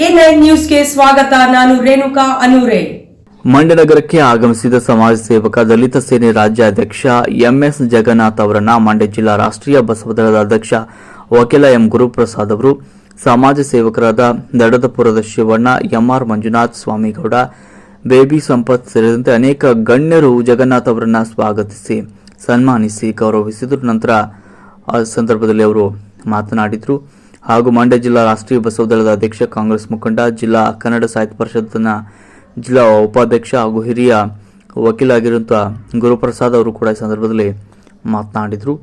A9 ನ್ಯೂಸ್ಗೆ ಸ್ವಾಗತ. ನಾನು ರೇಣುಕಾ ಅನೂರೆ. ಮಂಡ್ಯ ನಗರಕ್ಕೆ ಆಗಮಿಸಿದ ಸಮಾಜ ಸೇವಕ ದಲಿತ ಸೇನೆ ರಾಜ್ಯಾಧ್ಯಕ್ಷ ಎಂಎಸ್ ಜಗನ್ನಾಥ್ ಅವರನ್ನ ಮಂಡ್ಯ ಜಿಲ್ಲಾ ರಾಷ್ಟ್ರೀಯ ಬಸವದಳದ ಅಧ್ಯಕ್ಷ ವಕೀಲ ಎಂ ಗುರುಪ್ರಸಾದ್ ಅವರು, ಸಮಾಜ ಸೇವಕರಾದ ದಡದಪುರದ ಶಿವಣ್ಣ, ಎಂಆರ್ ಮಂಜುನಾಥ್, ಸ್ವಾಮಿಗೌಡ, ಬೇಬಿ ಸಂಪತ್ ಸೇರಿದಂತೆ ಅನೇಕ ಗಣ್ಯರು ಜಗನ್ನಾಥ್ ಅವರನ್ನ ಸ್ವಾಗತಿಸಿ ಸನ್ಮಾನಿಸಿ ಗೌರವಿಸಿದರು. ನಂತರ ಆ ಸಂದರ್ಭದಲ್ಲಿ ಅವರು ಮಾತನಾಡಿದರು. ಹಾಗೂ ಮಂಡ್ಯ ಜಿಲ್ಲಾ ರಾಷ್ಟ್ರೀಯ ಬಸವದಳದ ಅಧ್ಯಕ್ಷ, ಕಾಂಗ್ರೆಸ್ ಮುಖಂಡ, ಜಿಲ್ಲಾ ಕನ್ನಡ ಸಾಹಿತ್ಯ ಪರಿಷತ್ನ ಜಿಲ್ಲಾ ಉಪಾಧ್ಯಕ್ಷ ಹಾಗೂ ಹಿರಿಯ ವಕೀಲರಾಗಿರುವಂತಹ ಗುರುಪ್ರಸಾದ್ ಅವರು ಕೂಡ ಈ ಸಂದರ್ಭದಲ್ಲಿ ಮಾತನಾಡಿದರು.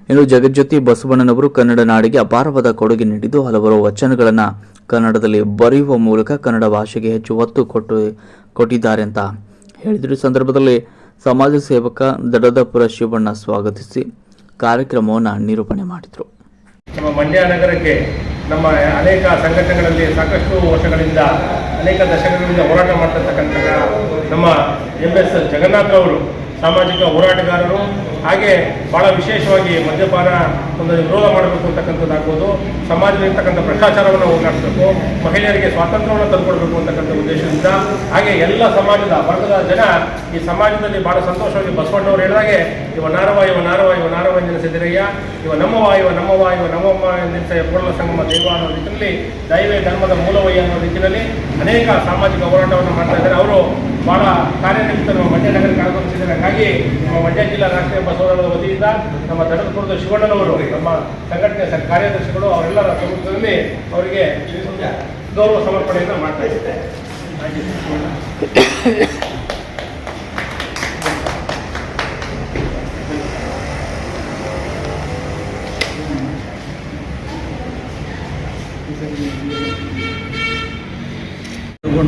ಇನ್ನು ಜಗಜ್ಯೋತಿ ಬಸವಣ್ಣನವರು ಕನ್ನಡ ನಾಡಿಗೆ ಅಪಾರವಾದ ಕೊಡುಗೆ ನೀಡಿದ್ದು, ಹಲವಾರು ವಚನಗಳನ್ನು ಕನ್ನಡದಲ್ಲಿ ಬರೆಯುವ ಮೂಲಕ ಕನ್ನಡ ಭಾಷೆಗೆ ಹೆಚ್ಚು ಒತ್ತು ಕೊಟ್ಟಿದ್ದಾರೆ ಅಂತ ಹೇಳಿದರು. ಈ ಸಂದರ್ಭದಲ್ಲಿ ಸಮಾಜ ಸೇವಕ ದಡದಪುರ ಶಿವಣ್ಣ ಸ್ವಾಗತಿಸಿ ಕಾರ್ಯಕ್ರಮವನ್ನು ನಿರೂಪಣೆ ಮಾಡಿದರು. ನಮ್ಮ ಮಂಡ್ಯ ನಗರಕ್ಕೆ ನಮ್ಮ ಅನೇಕ ಸಂಘಟನೆಗಳಲ್ಲಿ ಸಾಕಷ್ಟು ವರ್ಷಗಳಿಂದ ಅನೇಕ ದಶಕಗಳಿಂದ ಹೋರಾಟ ಮಾಡ್ತಿರ್ತಕ್ಕಂಥ ನಮ್ಮ MS ಜಗನ್ನಾಥ್ ಅವರು ಸಾಮಾಜಿಕ ಹೋರಾಟಗಾರರು. ಹಾಗೆ ಭಾಳ ವಿಶೇಷವಾಗಿ ಮದ್ಯಪಾನ ಒಂದು ವಿರೋಧ ಮಾಡಬೇಕು ಅಂತಕ್ಕಂಥದ್ದಾಗ್ಬೋದು, ಸಮಾಜದಲ್ಲಿರ್ತಕ್ಕಂಥ ಭ್ರಷ್ಟಾಚಾರವನ್ನು ಹೋಗಲಾಡಿಸಬೇಕು, ಮಹಿಳೆಯರಿಗೆ ಸ್ವಾತಂತ್ರ್ಯವನ್ನು ತಂದುಕೊಡ್ಬೇಕು ಅಂತಕ್ಕಂಥ ಉದ್ದೇಶದಿಂದ, ಹಾಗೆ ಎಲ್ಲ ಸಮಾಜದ ವರ್ಗದ ಜನ ಈ ಸಮಾಜದಲ್ಲಿ ಭಾಳ ಸಂತೋಷವಾಗಿ ಬಸವಣ್ಣವರು ಹೇಳಿದಾಗೆ ಇವ ನಾರವ ಇವ ನಾರವ ಇವ ನಾರವ ಎಂದೆನಿಸಿದಿರಯ್ಯ, ಇವ ನಮ್ಮವ ಇವ ನಮ್ಮವ ಇವ ನಮ್ಮಮ್ಮ ಎಂದೆನಿಸ ಪೂರ್ಣ ಸಂಗಮ ದೈವ ಅನ್ನೋ ರೀತಿಯಲ್ಲಿ, ದೈವೇ ಧರ್ಮದ ಮೂಲವಯ್ಯ ಅನ್ನೋ ರೀತಿಯಲ್ಲಿ ಅನೇಕ ಸಾಮಾಜಿಕ ಹೋರಾಟವನ್ನು ಮಾಡ್ತಾ ಇದ್ದಾರೆ. ಅವರು ಭಾಳ ಕಾರ್ಯನಿರತ ನಮ್ಮ ಮಂಡ್ಯ ನಗರಕ್ಕೆ ಆಗಮಿಸಿದ್ದಾರೆ. ಹಾಗಾಗಿ ನಮ್ಮ ಮಂಡ್ಯ ಜಿಲ್ಲಾ ರಾಷ್ಟ್ರೀಯ ಬಸವದಳದ ವತಿಯಿಂದ ನಮ್ಮ ದಡದಪುರದ ಶಿವಣ್ಣನವರು, ನಮ್ಮ ಸಂಘಟನೆಯ ಕಾರ್ಯದರ್ಶಿಗಳು, ಅವರೆಲ್ಲರ ಸಮ್ಮುಖದಲ್ಲಿ ಅವರಿಗೆ ಗೌರವ ಸಮರ್ಪಣೆಯನ್ನು ಮಾಡ್ತಾ ಇದ್ದಾರೆ.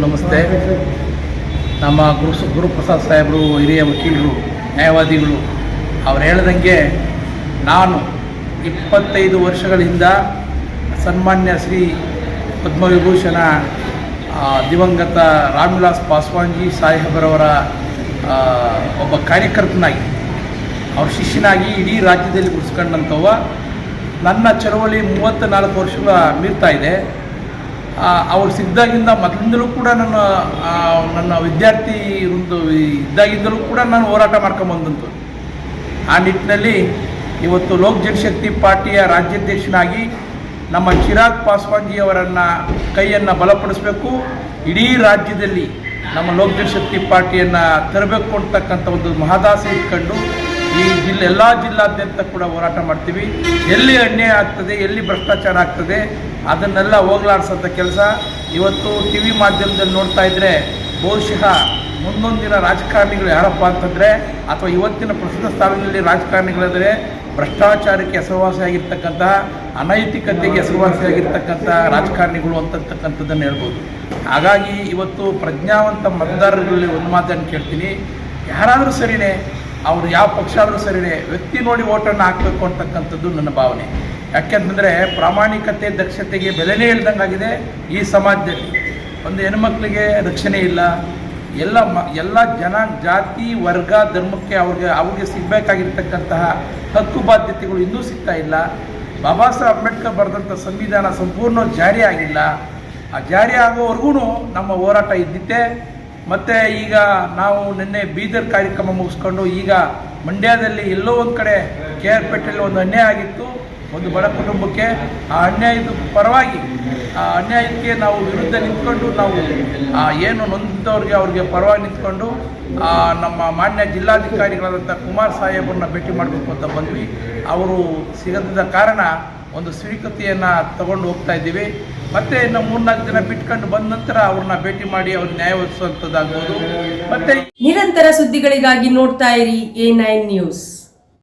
ನಮಸ್ತೆ. ನಮ್ಮ ಗುರುಪ್ರಸಾದ್ ಸಾಹೇಬರು ಹಿರಿಯ ವಕೀಲರು, ನ್ಯಾಯವಾದಿಗಳು ಅವ್ರು ಹೇಳ್ದಂಗೆ ನಾನು 25 ವರ್ಷಗಳಿಂದ ಸನ್ಮಾನ್ಯ ಶ್ರೀ ಪದ್ಮವಿಭೂಷಣ ದಿವಂಗತ ರಾಮ್ವಿಲಾಸ್ ಪಾಸ್ವಾನ್ಜಿ ಸಾಹೇಬರವರ ಒಬ್ಬ ಕಾರ್ಯಕರ್ತನಾಗಿ, ಅವ್ರ ಶಿಷ್ಯನಾಗಿ ಇಡೀ ರಾಜ್ಯದಲ್ಲಿ ಗುರುಸ್ಕೊಂಡಂಥವ. ನನ್ನ ಚಳವಳಿ 34 ವರ್ಷಗಳ ಮೀರ್ತಾ ಇದೆ. ಅವ್ರು ಸಿಕ್ಕಿದಾಗಿಂದ ಮೊದಲಿಂದಲೂ ಕೂಡ ನನ್ನ ವಿದ್ಯಾರ್ಥಿ ಇದ್ದಾಗಿಂದಲೂ ಕೂಡ ನಾನು ಹೋರಾಟ ಮಾಡ್ಕೊಂಬಂದಂತು. ಆ ನಿಟ್ಟಿನಲ್ಲಿ ಇವತ್ತು ಲೋಕ್ ಜನಶಕ್ತಿ ಪಾರ್ಟಿಯ ರಾಜ್ಯಾಧ್ಯಕ್ಷನಾಗಿ ನಮ್ಮ ಚಿರಾಗ್ ಪಾಸ್ವಾನ್ಜಿಯವರನ್ನು ಕೈಯನ್ನು ಬಲಪಡಿಸಬೇಕು, ಇಡೀ ರಾಜ್ಯದಲ್ಲಿ ನಮ್ಮ ಲೋಕ್ ಜನಶಕ್ತಿ ಪಾರ್ಟಿಯನ್ನು ತರಬೇಕು ಅಂತಕ್ಕಂಥ ಒಂದು ಮಹದಾಸೆ ಇಟ್ಕೊಂಡು ಈ ಎಲ್ಲ ಜಿಲ್ಲಾದ್ಯಂತ ಕೂಡ ಹೋರಾಟ ಮಾಡ್ತೀವಿ. ಎಲ್ಲಿ ಅನ್ಯಾಯ ಆಗ್ತದೆ, ಎಲ್ಲಿ ಭ್ರಷ್ಟಾಚಾರ ಆಗ್ತದೆ, ಅದನ್ನೆಲ್ಲ ಹೋಗ್ಲಾಡ್ಸೋಂಥ ಕೆಲಸ ಇವತ್ತು TV ಮಾಧ್ಯಮದಲ್ಲಿ ನೋಡ್ತಾ ಇದ್ದರೆ, ಬಹುಶಃ ಮುಂದೊಂದಿನ ರಾಜಕಾರಣಿಗಳು ಯಾರಪ್ಪ ಅಂತಂದರೆ, ಅಥವಾ ಇವತ್ತಿನ ಪ್ರಸಿದ್ಧ ಸ್ಥಾನದಲ್ಲಿ ರಾಜಕಾರಣಿಗಳಿದ್ರೆ ಭ್ರಷ್ಟಾಚಾರಕ್ಕೆ ಹೆಸರುವಾಸಿಯಾಗಿರ್ತಕ್ಕಂತಹ, ಅನೈತಿಕತೆಗೆ ಹೆಸರುವಾಸಿಯಾಗಿರ್ತಕ್ಕಂಥ ರಾಜಕಾರಣಿಗಳು ಅಂತಕ್ಕಂಥದ್ದನ್ನು ಹೇಳ್ಬೋದು. ಹಾಗಾಗಿ ಇವತ್ತು ಪ್ರಜ್ಞಾವಂತ ಮತದಾರರಲ್ಲಿ ಒಂದು ಮಾತನ್ನು ಕೇಳ್ತೀನಿ, ಯಾರಾದರೂ ಸರಿಯೇ, ಅವರು ಯಾವ ಪಕ್ಷ ಆದರೂ ಸರಿಯೇ, ವ್ಯಕ್ತಿ ನೋಡಿ ಓಟನ್ನು ಹಾಕಬೇಕು ಅಂತಕ್ಕಂಥದ್ದು ನನ್ನ ಭಾವನೆ. ಯಾಕೆಂತಂದರೆ ಪ್ರಾಮಾಣಿಕತೆ, ದಕ್ಷತೆಗೆ ಬೆಲೆನೇ ಇಲ್ದಂಗಾಗಿದೆ ಈ ಸಮಾಜದಲ್ಲಿ. ಒಂದು ಹೆಣ್ಮಕ್ಳಿಗೆ ರಕ್ಷಣೆ ಇಲ್ಲ. ಎಲ್ಲ ಜನ, ಜಾತಿ, ವರ್ಗ, ಧರ್ಮಕ್ಕೆ ಅವ್ರಿಗೆ ಸಿಗಬೇಕಾಗಿರ್ತಕ್ಕಂತಹ ಹಕ್ಕು ಬಾಧ್ಯತೆಗಳು ಇನ್ನೂ ಸಿಗ್ತಾ ಇಲ್ಲ. ಬಾಬಾ ಸಾಹೇಬ್ ಅಂಬೇಡ್ಕರ್ ಬರೆದಂಥ ಸಂವಿಧಾನ ಸಂಪೂರ್ಣ ಜಾರಿ ಆಗಿಲ್ಲ. ಆ ಜಾರಿ ಆಗೋವರೆಗೂ ನಮ್ಮ ಹೋರಾಟ ಇದ್ದಿತ್ತೆ. ಮತ್ತು ಈಗ ನಾವು ನಿನ್ನೆ ಬೀದರ್ ಕಾರ್ಯಕ್ರಮ ಮುಗಿಸ್ಕೊಂಡು ಈಗ ಮಂಡ್ಯದಲ್ಲಿ ಎಲ್ಲೋ ಒಂದು ಕಡೆ KR ಪೇಟೆಯಲ್ಲಿ ಒಂದು ಅನ್ಯಾಯ ಆಗಿತ್ತು ಒಂದು ಬಡ ಕುಟುಂಬಕ್ಕೆ. ಆ ಅನ್ಯಾಯದ ಪರವಾಗಿ, ಆ ಅನ್ಯಾಯಕ್ಕೆ ನಾವು ವಿರುದ್ಧ ನಿಂತ್ಕೊಂಡು, ನಾವು ಏನು ನೊಂದವ್ರಿಗೆ ಅವ್ರಿಗೆ ಪರವಾಗಿ ನಿಂತ್ಕೊಂಡು ನಮ್ಮ ಮಾನ್ಯ ಜಿಲ್ಲಾಧಿಕಾರಿಗಳಾದಂಥ ಕುಮಾರ್ ಸಾಹೇಬರನ್ನ ಭೇಟಿ ಮಾಡಬೇಕು ಅಂತ ಬಂದ್ವಿ. ಅವರು ಸಿಗದ ಕಾರಣ ಒಂದು ಸ್ವೀಕೃತಿಯನ್ನು ತಗೊಂಡು ಹೋಗ್ತಾ ಇದ್ದೀವಿ. ಮತ್ತೆ ಇನ್ನು 3-4 ದಿನ ಬಿಟ್ಕೊಂಡು ಬಂದ ನಂತರ ಅವ್ರನ್ನ ಭೇಟಿ ಮಾಡಿ ಅವ್ರಿಗೆ ನ್ಯಾಯ ಒದಗಿಸುವಂಥದ್ದಾಗ್ಬೋದು. ಮತ್ತೆ ನಿರಂತರ ಸುದ್ದಿಗಳಿಗಾಗಿ ನೋಡ್ತಾ ಇರಿ A9 ನ್ಯೂಸ್.